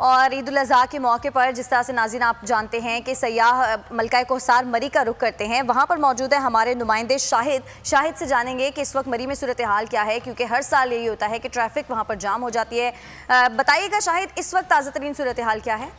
और ईद उल अज़हा के मौके पर जिस तरह से नाज़रीन आप जानते हैं कि सयाह मलका कोहसार मरी का रुख करते हैं, वहाँ पर मौजूद है हमारे नुमाइंदे शाहिद से जानेंगे कि इस वक्त मरी में सूरत हाल क्या है, क्योंकि हर साल यही होता है कि ट्रैफिक वहाँ पर जाम हो जाती है। बताइएगा शाहिद, इस वक्त ताज़ा तरीन सूरत हाल क्या है?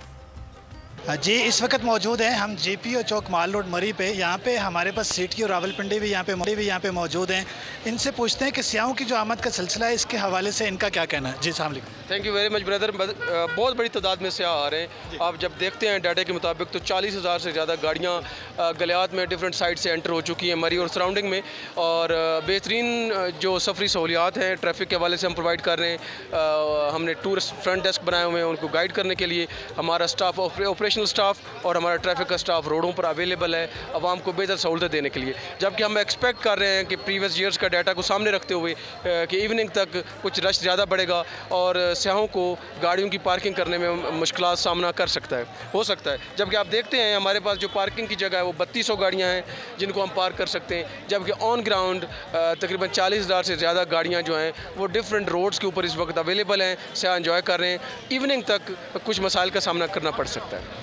जी, इस वक्त मौजूद हैं हम JPO चौक माल रोड मरी पे। यहाँ पे हमारे पास सिटी और रावलपिंडी भी यहाँ पे मौजूद हैं। इनसे पूछते हैं कि सियाहों की जो आमद का सिलसिला है, इसके हवाले से इनका क्या कहना है। जी अस्सलाम वालेकुम। Thank you very much brother. बहुत बड़ी तादाद में सियाह आ रहे हैं। आप जब देखते हैं डाटा के मुताबिक तो 40,000 से ज़्यादा गाड़ियाँ गलियात में डिफरेंट साइड से एंटर हो चुकी हैं मरी और सराउंडिंग में। और बेहतरीन जो सफरी सहूलियात हैं ट्रैफिक के हवाले से हम प्रोवाइड कर रहे हैं। हमने टूरिस्ट फ्रंट डेस्क बनाए हुए हैं उनको गाइड करने के लिए। हमारा स्टाफ ऑपरेशनल स्टाफ और हमारा ट्रैफिक का स्टाफ रोडों पर अवेलेबल है आवाम को बेहतर सहूलतें देने के लिए। जबकि हम एक्सपेक्ट कर रहे हैं कि प्रीवियस ईयर्स का डाटा को सामने रखते हुए कि इवनिंग तक कुछ रश ज़्यादा बढ़ेगा और सियाहों को गाड़ियों की पार्किंग करने में मुश्किलात सामना कर सकता है, हो सकता है। जबकि आप देखते हैं हमारे पास जो पार्किंग की जगह है वो 3200 गाड़ियाँ हैं जिनको हम पार्क कर सकते हैं। जबकि ऑन ग्राउंड तकरीबन 40,000 से ज़्यादा गाड़ियाँ जो हैं वो डिफरेंट रोड्स के ऊपर इस वक्त अवेलेबल हैं, सियाह एंजॉय कर रहे हैं। इवनिंग तक कुछ मसाइल का सामना करना पड़ सकता है।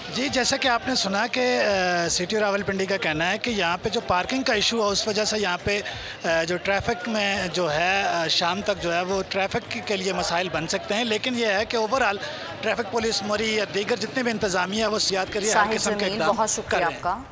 जी, जैसा कि आपने सुना कि सिटी और रावलपिंडी का कहना है कि यहाँ पे जो पार्किंग का इशू है उस वजह से यहाँ पे जो ट्रैफिक में जो है शाम तक जो है वो ट्रैफिक के लिए मसाइल बन सकते हैं। लेकिन ये है कि ओवरऑल ट्रैफिक पुलिस मरी या दीगर जितने भी इंतजामिया है वो सियाहत के लिए हर किस्म के इक़दाम बहुत शुक्रिया आपका।